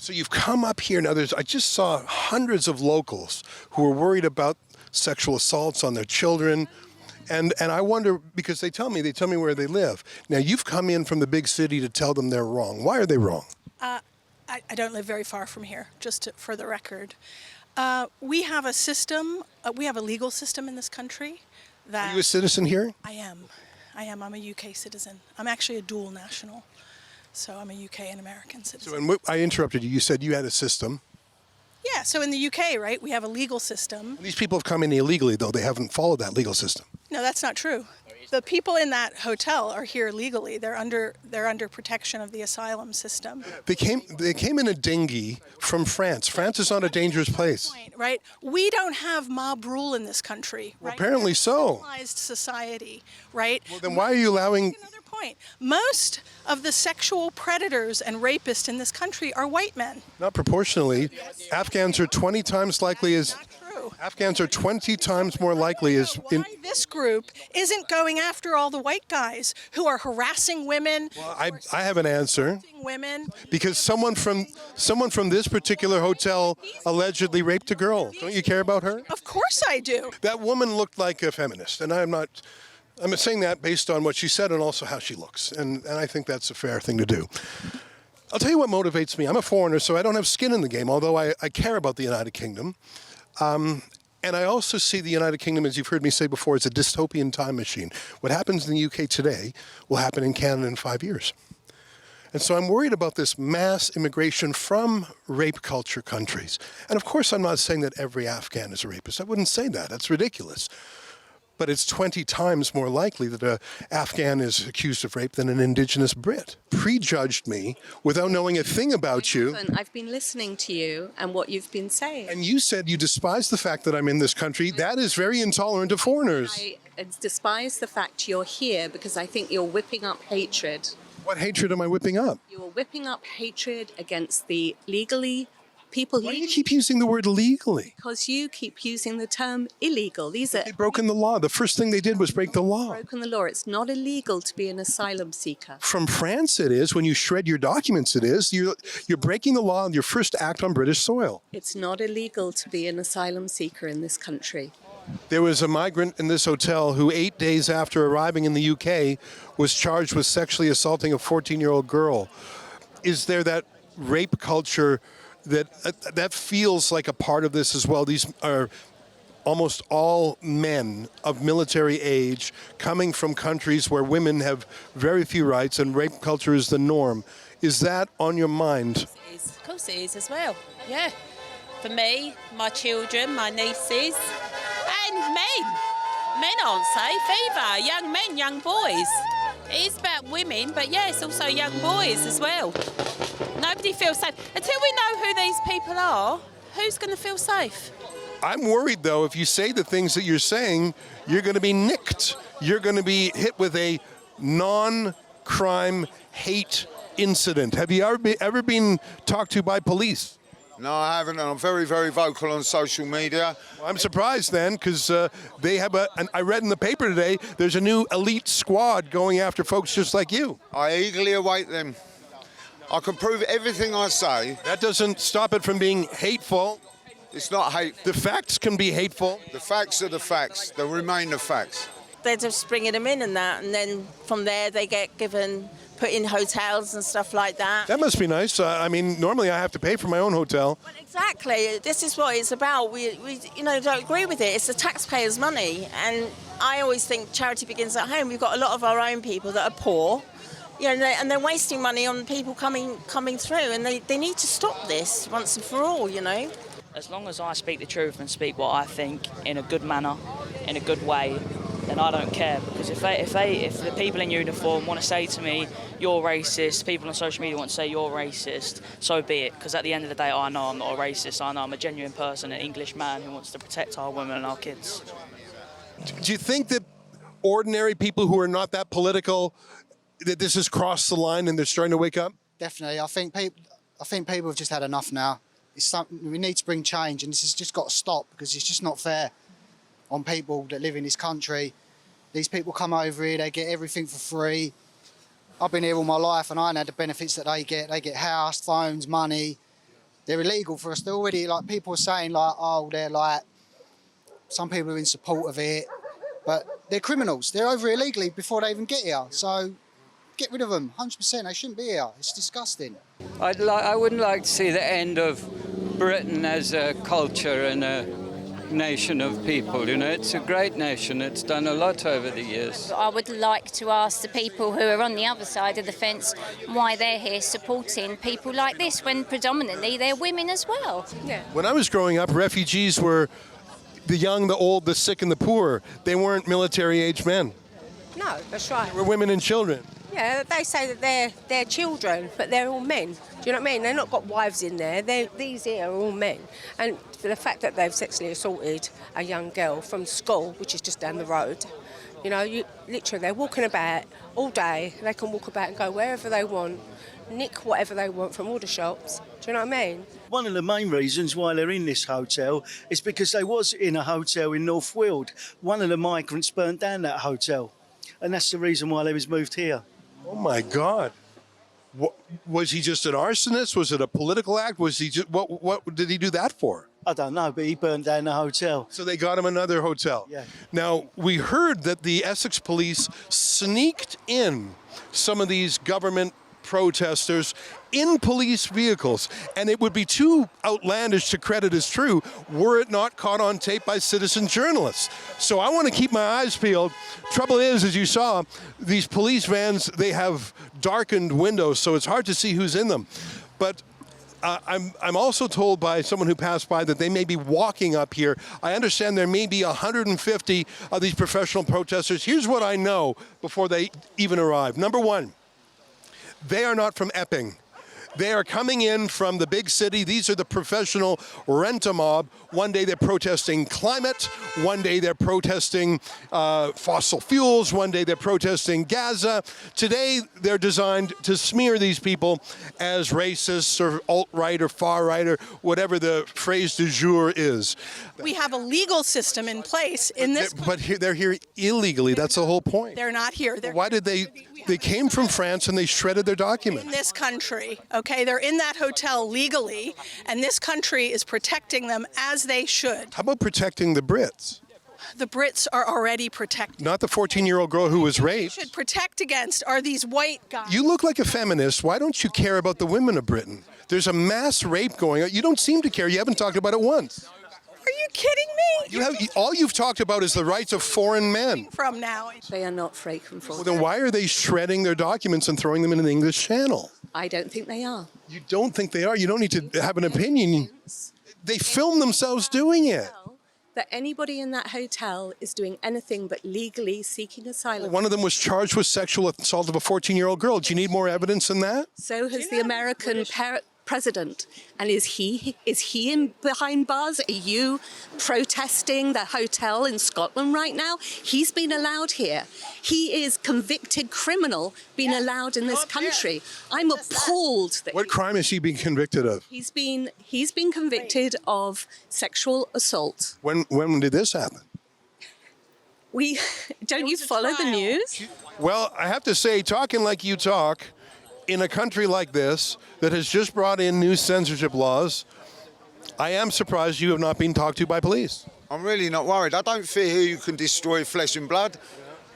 [SPEAKER 1] you've come up here. Now I just saw hundreds of locals who are worried about sexual assaults on their children. And I wonder, because they tell me where they live. Now you've come in from the big city to tell them they're wrong. Why are they wrong?
[SPEAKER 15] I don't live very far from here, for the record. We have a system, we have a legal system in this country that...
[SPEAKER 1] Are you a citizen here?
[SPEAKER 15] I am. I'm a UK citizen. I'm actually a dual national. So I'm a UK and American citizen.
[SPEAKER 1] So I interrupted you. You said you had a system.
[SPEAKER 15] Yeah, so in the UK, right, we have a legal system.
[SPEAKER 1] These people have come in illegally, though. They haven't followed that legal system.
[SPEAKER 15] No, that's not true. The people in that hotel are here legally. They're under protection of the asylum system.
[SPEAKER 1] They came in a dinghy from France. France is not a dangerous place.
[SPEAKER 15] Right? We don't have mob rule in this country.
[SPEAKER 1] Well,
[SPEAKER 15] right?
[SPEAKER 1] apparently so.
[SPEAKER 15] Civilized society, right?
[SPEAKER 1] Well, then why are you allowing...
[SPEAKER 15] Another point. Most of the sexual predators and rapists in this country are white men.
[SPEAKER 1] Not proportionally. Afghans are 20 times likely as... Afghans are 20 times more likely as...
[SPEAKER 15] Why this group isn't going after all the white guys who are harassing women?
[SPEAKER 1] Well, I have an answer.
[SPEAKER 15] Women.
[SPEAKER 1] Because someone from this particular hotel allegedly raped a girl. Don't you care about her?
[SPEAKER 15] Of course I do.
[SPEAKER 1] That woman looked like a feminist, and I'm saying that based on what she said and also how she looks, and I think that's a fair thing to do. I'll tell you what motivates me. I'm a foreigner, so I don't have skin in the game, although I care about the United Kingdom. And I also see the United Kingdom, as you've heard me say before, as a dystopian time machine. What happens in the UK today will happen in Canada in 5 years. And so I'm worried about this mass immigration from rape culture countries. And of course, I'm not saying that every Afghan is a rapist. I wouldn't say that. That's ridiculous. But it's 20 times more likely that an Afghan is accused of rape than an indigenous Brit. Prejudged me without knowing a thing about you.
[SPEAKER 5] I've been listening to you and what you've been saying.
[SPEAKER 1] And you said you despise the fact that I'm in this country. That is very intolerant of foreigners.
[SPEAKER 5] I despise the fact you're here because I think you're whipping up hatred.
[SPEAKER 1] What hatred am I whipping up?
[SPEAKER 5] You're whipping up hatred against the people.
[SPEAKER 1] Why do you keep using the word legally?
[SPEAKER 5] Because you keep using the term illegal.
[SPEAKER 1] They've broken the law. The first thing they did was break the law.
[SPEAKER 5] Broken the law. It's not illegal to be an asylum seeker.
[SPEAKER 1] From France it is. When you shred your documents it is. You're breaking the law on your first act on British soil.
[SPEAKER 5] It's not illegal to be an asylum seeker in this country.
[SPEAKER 1] There was a migrant in this hotel who 8 days after arriving in the UK was charged with sexually assaulting a 14-year-old girl. Is there that rape culture that feels like a part of this as well? These are almost all men of military age coming from countries where women have very few rights and rape culture is the norm. Is that on your mind?
[SPEAKER 6] Of course it is as well, yeah. For me, my children, my nieces, and men. Men aren't safe either. Young men, young boys. It is about women, but yeah, it's also young boys as well. Nobody feels safe. Until we know who these people are, who's going to feel safe?
[SPEAKER 1] I'm worried, though, if you say the things that you're saying, you're going to be nicked. You're going to be hit with a non-crime hate incident. Have you ever been talked to by police?
[SPEAKER 9] No, I haven't, and I'm very, very vocal on social media.
[SPEAKER 1] Well, I'm surprised then, because they have I read in the paper today, there's a new elite squad going after folks just like you.
[SPEAKER 9] I eagerly await them. I can prove everything I say.
[SPEAKER 1] That doesn't stop it from being hateful.
[SPEAKER 9] It's not hate.
[SPEAKER 1] The facts can be hateful.
[SPEAKER 9] The facts are the facts. They remain the facts.
[SPEAKER 10] They're just bringing them in and that, and then from there they get put in hotels and stuff like that.
[SPEAKER 1] That must be nice. I mean, normally I have to pay for my own hotel.
[SPEAKER 10] Well, exactly. This is what it's about. We don't agree with it. It's the taxpayers' money, and I always think charity begins at home. We've got a lot of our own people that are poor, and they're wasting money on people coming through, and they need to stop this once and for all.
[SPEAKER 11] As long as I speak the truth and speak what I think in a good manner, in a good way, then I don't care. Because if the people in uniform want to say to me, you're racist, people on social media want to say you're racist, so be it. Because at the end of the day, I know I'm not a racist. I know I'm a genuine person, an English man who wants to protect our women and our kids.
[SPEAKER 1] Do you think that ordinary people who are not that political, that this has crossed the line and they're starting to wake up?
[SPEAKER 3] Definitely. I think people have just had enough now. It's something we need to bring change, and this has just got to stop because it's just not fair on people that live in this country. These people come over here, they get everything for free. I've been here all my life and I ain't had the benefits that they get. They get house, phones, money. They're illegal for us. They're already, like, people are saying, like, oh, they're like, some people are in support of it, but they're criminals. They're over here illegally before they even get here. So get rid of them, 100%. They shouldn't be here. It's disgusting.
[SPEAKER 12] I wouldn't like to see the end of Britain as a culture and a nation of people. It's a great nation. It's done a lot over the years.
[SPEAKER 2] I would like to ask the people who are on the other side of the fence why they're here supporting people like this when predominantly they're women as well.
[SPEAKER 15] Yeah.
[SPEAKER 1] When I was growing up, refugees were the young, the old, the sick, and the poor. They weren't military-aged men.
[SPEAKER 8] No, that's right.
[SPEAKER 1] They were women and children.
[SPEAKER 8] Yeah, they say that they're children, but they're all men. Do you know what I mean? They've not got wives in there. These here are all men. And for the fact that they've sexually assaulted a young girl from school, which is just down the road, literally they're walking about all day. They can walk about and go wherever they want, nick whatever they want from all the shops. Do you know what I mean?
[SPEAKER 13] One of the main reasons why they're in this hotel is because they was in a hotel in North Weald. One of the migrants burnt down that hotel, and that's the reason why they was moved here.
[SPEAKER 1] Oh my God! Was he just an arsonist? Was it a political act? Was he just what did he do that for?
[SPEAKER 13] I don't know, but he burned down the hotel.
[SPEAKER 1] So they got him another hotel.
[SPEAKER 13] Yeah.
[SPEAKER 1] Now we heard that the Essex police sneaked in some of these government protesters in police vehicles, and it would be too outlandish to credit as true were it not caught on tape by citizen journalists. So I want to keep my eyes peeled. Trouble is, as you saw, these police vans, they have darkened windows, so it's hard to see who's in them. But I'm also told by someone who passed by that they may be walking up here. I understand there may be 150 of these professional protesters. Here's what I know before they even arrive. Number one, they are not from Epping. They are coming in from the big city. These are the professional rent-a-mob. One day they're protesting climate. One day they're protesting fossil fuels. One day they're protesting Gaza. Today they're designed to smear these people as racists or alt-right or far-right or whatever the phrase du jour is.
[SPEAKER 15] We have a legal system in place in this.
[SPEAKER 1] But they're here illegally. That's the whole point.
[SPEAKER 15] They're not here.
[SPEAKER 1] Why did they came from France and they shredded their documents?
[SPEAKER 15] In this country, okay? They're in that hotel legally, and this country is protecting them as they should.
[SPEAKER 1] How about protecting the Brits?
[SPEAKER 15] the Brits are already protected.
[SPEAKER 1] Not the 14-year-old girl who was raped.
[SPEAKER 15] Should protect against are these white guys.
[SPEAKER 1] You look like a feminist. Why don't you care about the women of Britain? There's a mass rape going on. You don't seem to care. You haven't talked about it once.
[SPEAKER 15] Are you kidding me?
[SPEAKER 1] All you've talked about is the rights of foreign men.
[SPEAKER 15] From now.
[SPEAKER 5] They are not free from fraud.
[SPEAKER 1] Well, then why are they shredding their documents and throwing them in the English Channel?
[SPEAKER 5] I don't think they are.
[SPEAKER 1] You don't think they are? You don't need to have an opinion. They film themselves doing it.
[SPEAKER 5] That anybody in that hotel is doing anything but legally seeking asylum.
[SPEAKER 1] One of them was charged with sexual assault of a 14-year-old girl. Do you need more evidence than that?
[SPEAKER 5] So has the American president. And is he in behind bars? Are you protesting the hotel in Scotland right now? He's been allowed here. He is convicted criminal being allowed in this country. I'm appalled that
[SPEAKER 1] What crime is he being convicted of?
[SPEAKER 5] he's been convicted of sexual assault.
[SPEAKER 1] When did this happen?
[SPEAKER 5] Don't you follow the news?
[SPEAKER 1] Well, I have to say, talking like you talk, in a country like this that has just brought in new censorship laws, I am surprised you have not been talked to by police.
[SPEAKER 9] I'm really not worried. I don't fear he who can destroy flesh and blood.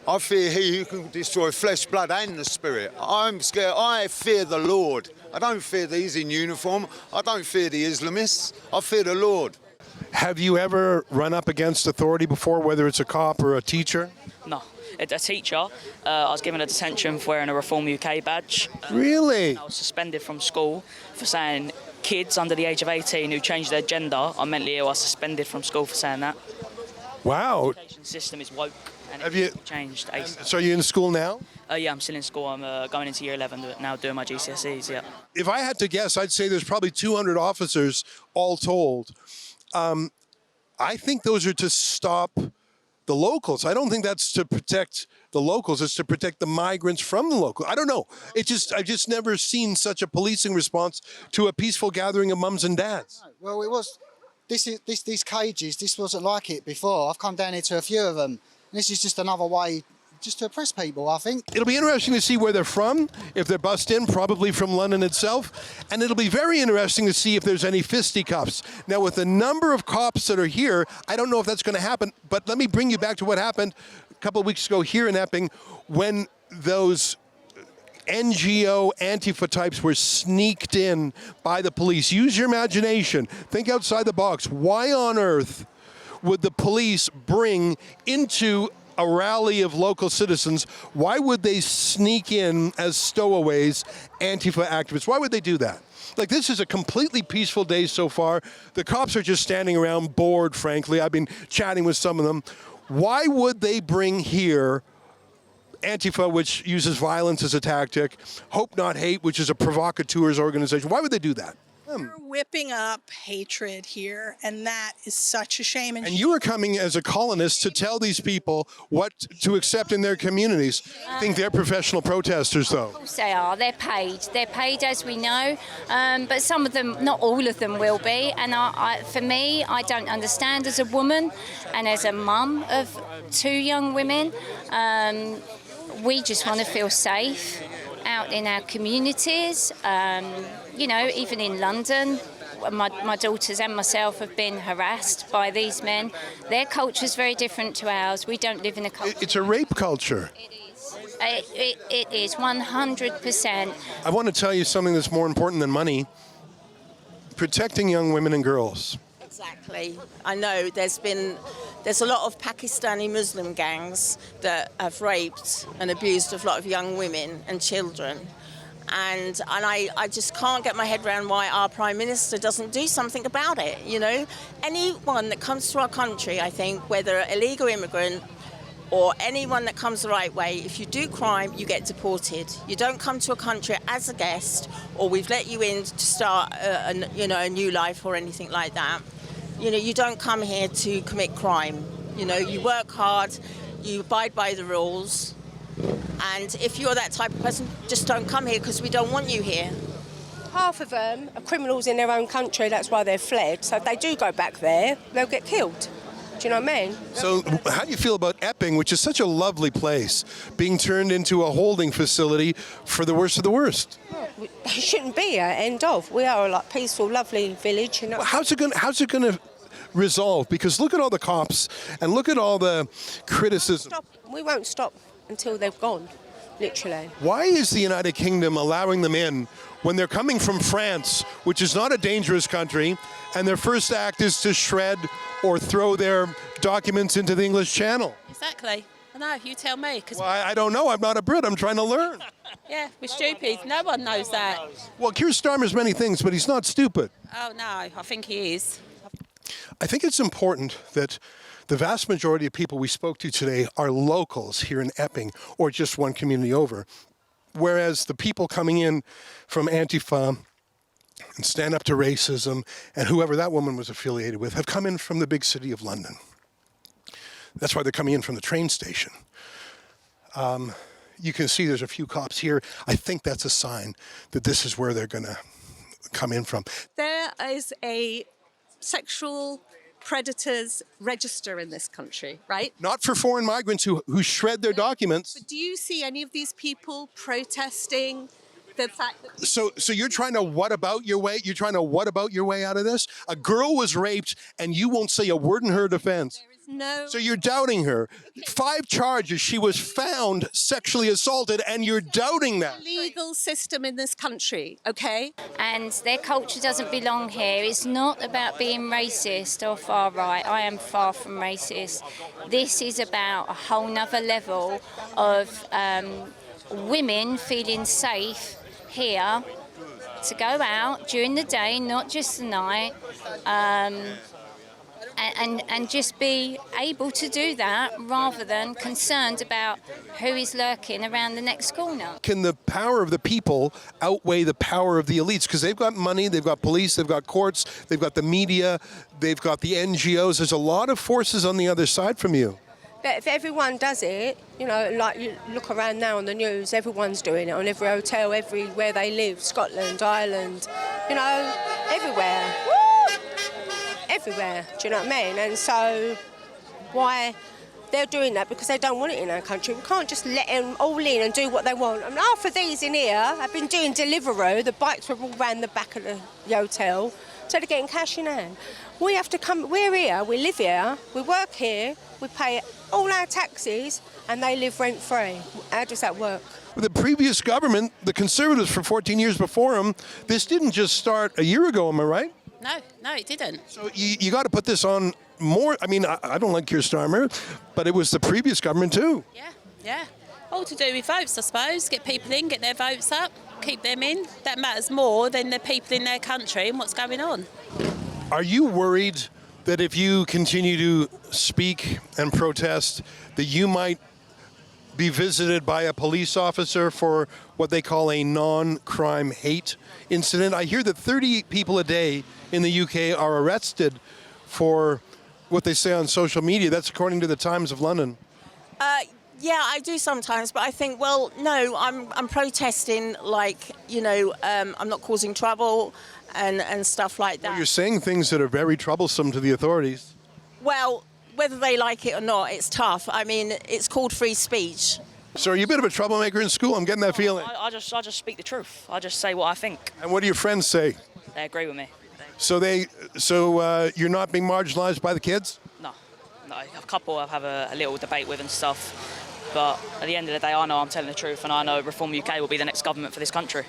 [SPEAKER 9] I fear he who can destroy flesh, blood and the spirit. I'm scared. I fear the Lord. I don't fear these in uniform. I don't fear the Islamists. I fear the Lord.
[SPEAKER 1] Have you ever run up against authority before, whether it's a cop or a teacher?
[SPEAKER 11] No. A teacher, I was given a detention for wearing a Reform UK badge.
[SPEAKER 1] Really?
[SPEAKER 11] I was suspended from school for saying kids under the age of 18 who change their gender are mentally ill. I was suspended from school for saying that.
[SPEAKER 1] Wow.
[SPEAKER 11] The education system is woke and
[SPEAKER 1] Have
[SPEAKER 11] it's changed.
[SPEAKER 1] So are you in school now?
[SPEAKER 11] Yeah, I'm still in school. I'm going into year 11 now, doing my GCSEs, yeah.
[SPEAKER 1] If I had to guess, I'd say there's probably 200 officers all told. I think those are to stop the locals. I don't think that's to protect the locals. It's to protect the migrants from the locals. I don't know. I've just never seen such a policing response to a peaceful gathering of mums and dads.
[SPEAKER 3] Well, it was. These cages. This wasn't like it before. I've come down here to a few of them. This is just another way, just to oppress people, I think.
[SPEAKER 1] It'll be interesting to see where they're from. If they're bussed in, probably from London itself. And it'll be very interesting to see if there's any fisticuffs. Now, with the number of cops that are here, I don't know if that's going to happen. But let me bring you back to what happened a couple of weeks ago here in Epping when those NGO Antifa types were sneaked in by the police. Use your imagination. Think outside the box. Why on earth would the police bring into a rally of local citizens? Why would they sneak in as stowaways Antifa activists? Why would they do that? Like, this is a completely peaceful day so far. The cops are just standing around bored, frankly. I've been chatting with some of them. Why would they bring here Antifa, which uses violence as a tactic, Hope Not Hate, which is a provocateurs organization? Why would they do that?
[SPEAKER 15] You're whipping up hatred here, and that is such a shame.
[SPEAKER 1] And you are coming as a colonist to tell these people what to accept in their communities. I think they're professional protesters, though.
[SPEAKER 2] Of course they are. They're paid. They're paid, as we know. But some of them, not all of them, will be. And for me, I don't understand as a woman and as a mum of two young women. We just want to feel safe out in our communities. Even in London, my daughters and myself have been harassed by these men. Their culture is very different to ours. We don't live in a culture.
[SPEAKER 1] It's a rape culture.
[SPEAKER 2] It is 100%.
[SPEAKER 1] I want to tell you something that's more important than money. Protecting young women and girls.
[SPEAKER 10] Exactly. I know there's a lot of Pakistani Muslim gangs that have raped and abused a lot of young women and children. And I just can't get my head around why our Prime Minister doesn't do something about it, you know. Anyone that comes to our country, I think, whether an illegal immigrant or anyone that comes the right way, if you do crime, you get deported. You don't come to a country as a guest or we've let you in to start a new life or anything like that. You know, you don't come here to commit crime. You know, you work hard, you abide by the rules. And if you're that type of person, just don't come here because we don't want you here.
[SPEAKER 8] Half of them are criminals in their own country, that's why they've fled. So if they do go back there, they'll get killed. Do you know what I mean?
[SPEAKER 1] So how do you feel about Epping, which is such a lovely place, being turned into a holding facility for the worst of the worst?
[SPEAKER 8] They shouldn't be here, end of. We are a peaceful, lovely village. You know?
[SPEAKER 1] How's it going to resolved? Because look at all the cops and look at all the criticism.
[SPEAKER 8] We won't stop until they've gone, literally.
[SPEAKER 1] Why is the United Kingdom allowing them in when they're coming from France, which is not a dangerous country, and their first act is to shred or throw their documents into the English Channel?
[SPEAKER 6] Exactly. I know, you tell me. Cause
[SPEAKER 1] Well, I don't know. I'm not a Brit. I'm trying to learn.
[SPEAKER 6] yeah, we're stupid. No one knows that.
[SPEAKER 1] Well, Keir Starmer's many things, but he's not stupid.
[SPEAKER 6] Oh, no, I think he is.
[SPEAKER 1] I think it's important that the vast majority of people we spoke to today are locals here in Epping or just one community over, whereas the people coming in from Antifa and Stand Up to Racism and whoever that woman was affiliated with have come in from the big city of London. That's why they're coming in from the train station. You can see there's a few cops here. I think that's a sign that this is where they're going to come in from.
[SPEAKER 5] There is a sexual predators register in this country, right?
[SPEAKER 1] Not for foreign migrants who shred their documents.
[SPEAKER 5] But do you see any of these people protesting the fact that...
[SPEAKER 1] So you're trying to what about your way? You're trying to what about your way out of this? A girl was raped and you won't say a word in her defense.
[SPEAKER 5] No.
[SPEAKER 1] So you're doubting her. 5 charges. She was found sexually assaulted and you're doubting that.
[SPEAKER 5] Legal system in this country, okay?
[SPEAKER 2] And their culture doesn't belong here. It's not about being racist or far right. I am far from racist. This is about a whole nother level of women feeling safe here to go out during the day, not just the night, and just be able to do that rather than concerned about who is lurking around the next corner.
[SPEAKER 1] Can the power of the people outweigh the power of the elites? Because they've got money, they've got police, they've got courts, they've got the media, they've got the NGOs. There's a lot of forces on the other side from you.
[SPEAKER 8] But if everyone does it, you know, like you look around now on the news, everyone's doing it on every hotel, everywhere they live, Scotland, Ireland, you know, everywhere. Woo! Everywhere, do you know what I mean? And so why they're doing that? Because they don't want it in our country. We can't just let them all in and do what they want. I mean, half of these in here have been doing Deliveroo. The bikes were all round the back of the hotel, so they're getting cash in hand. We have to come, we're here, we live here, we work here, we pay all our taxes, and they live rent-free. How does that work?
[SPEAKER 1] The previous government, the Conservatives for 14 years before them, this didn't just start a year ago, am I right?
[SPEAKER 6] No, it didn't.
[SPEAKER 1] So you got to put this on more. I mean, I don't like Keir Starmer, but it was the previous government too.
[SPEAKER 6] Yeah. All to do with votes, I suppose. Get people in, get their votes up, keep them in. That matters more than the people in their country and what's going on.
[SPEAKER 1] Are you worried that if you continue to speak and protest, that you might be visited by a police officer for what they call a non-crime hate incident? I hear that 30 people a day in the UK are arrested for what they say on social media. That's according to the Times of London.
[SPEAKER 10] Yeah, I do sometimes, but I think, well, no, I'm protesting, like, you know, I'm not causing trouble and stuff like that.
[SPEAKER 1] Well, you're saying things that are very troublesome to the authorities.
[SPEAKER 10] Well, whether they like it or not, it's tough. I mean, it's called free speech.
[SPEAKER 1] So are you a bit of a troublemaker in school? I'm getting that feeling.
[SPEAKER 11] I just speak the truth. I just say what I think.
[SPEAKER 1] And what do your friends say?
[SPEAKER 11] They agree with me.
[SPEAKER 1] So you're not being marginalised by the kids?
[SPEAKER 11] No, a couple I have a little debate with and stuff. But at the end of the day, I know I'm telling the truth, and I know Reform UK will be the next government for this country.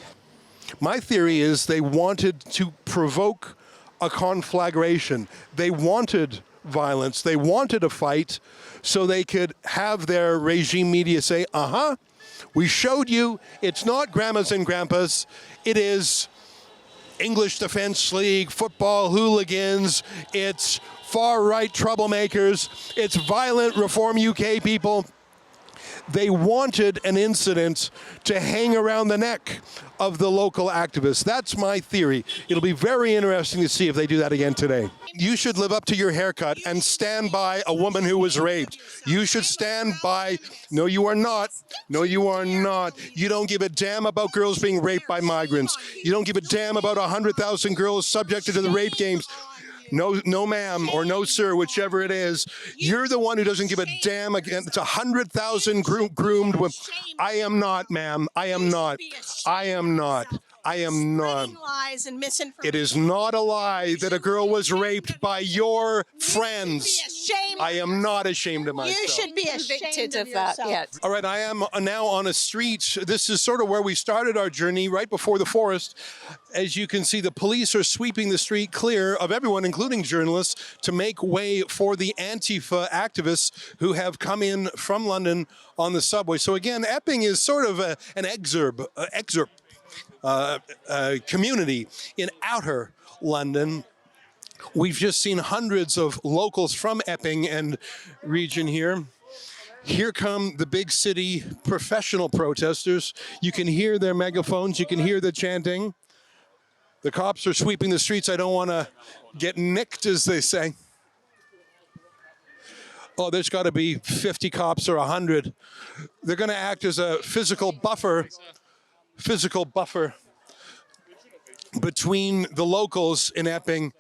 [SPEAKER 1] My theory is they wanted to provoke a conflagration. They wanted violence. They wanted a fight so they could have their regime media say, we showed you it's not grandmas and grandpas. It is English Defence League, football hooligans. It's far-right troublemakers. It's violent Reform UK people. They wanted an incident to hang around the neck of the local activists. That's my theory. It'll be very interesting to see if they do that again today. You should live up to your haircut and stand by a woman who was raped. You should stand by... No, you are not. No, you are not. You don't give a damn about girls being raped by migrants. You don't give a damn about 100,000 girls subjected to the rape games. No, ma'am, or no, sir, whichever it is. You're the one who doesn't give a damn. Again, it's 100,000 groomed women. I am not, ma'am. I am not. I am not. I am not.
[SPEAKER 15] Spreading lies and misinformation.
[SPEAKER 1] It is not a lie that a girl was raped by your friends.
[SPEAKER 15] Be ashamed.
[SPEAKER 1] I am not ashamed of myself.
[SPEAKER 15] You should be ashamed
[SPEAKER 5] Convicted
[SPEAKER 15] of
[SPEAKER 5] of that,
[SPEAKER 15] yourself.
[SPEAKER 5] yes.
[SPEAKER 1] All right, I am now on a street. This is sort of where we started our journey, right before the forest. As you can see, the police are sweeping the street clear of everyone, including journalists, to make way for the Antifa activists who have come in from London on the subway. So again, Epping is sort of an exurb community in outer London. We've just seen hundreds of locals from Epping and region here. Here come the big city professional protesters. You can hear their megaphones. You can hear the chanting. The cops are sweeping the streets. I don't want to get nicked, as they say. Oh, there's got to be 50 cops or 100. They're going to act as a physical buffer between the locals in Epping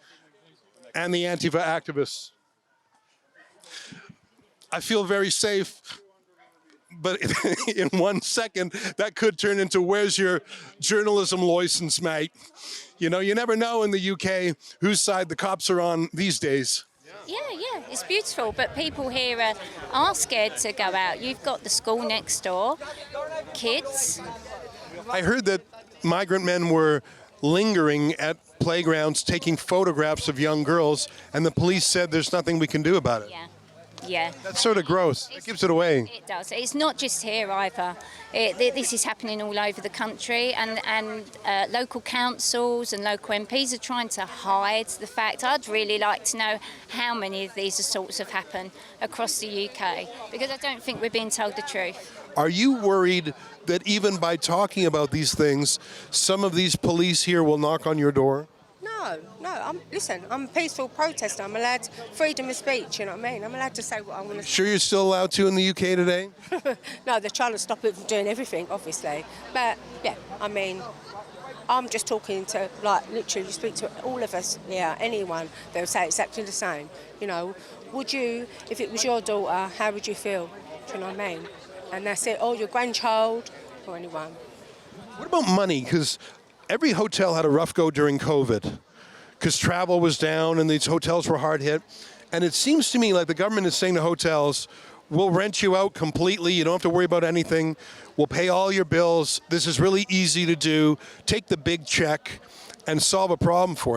[SPEAKER 1] and the Antifa activists. I feel very safe, but in 1 second, that could turn into, where's your journalism license, mate? You know, you never know in the UK whose side the cops are on these days.
[SPEAKER 2] Yeah, it's beautiful, but people here are scared to go out. You've got the school next door, kids.
[SPEAKER 1] I heard that migrant men were lingering at playgrounds taking photographs of young girls, and the police said there's nothing we can do about it.
[SPEAKER 2] Yeah.
[SPEAKER 1] That's sort of gross. It gives it away.
[SPEAKER 2] It does. It's not just here either. This is happening all over the country, and local councils and local MPs are trying to hide the fact. I'd really like to know how many of these assaults have happened across the UK, because I don't think we're being told the truth.
[SPEAKER 1] Are you worried that even by talking about these things, some of these police here will knock on your door?
[SPEAKER 8] No. Listen, I'm a peaceful protester. I'm allowed freedom of speech, you know what I mean? I'm allowed to say what I want to say.
[SPEAKER 1] Sure you're still allowed to in the UK today?
[SPEAKER 8] No, they're trying to stop it from doing everything, obviously. But, yeah, I mean, I'm just talking to, like, literally speak to all of us here, anyone, they'll say exactly the same. You know, would you, if it was your daughter, how would you feel? Do you know what I mean? And that's it, or your grandchild, or anyone.
[SPEAKER 1] What about money? Because every hotel had a rough go during COVID, because travel was down and these hotels were hard hit. And it seems to me like the government is saying to hotels, we'll rent you out completely. You don't have to worry about anything. We'll pay all your bills. This is really easy to do. Take the big check and solve a problem for us.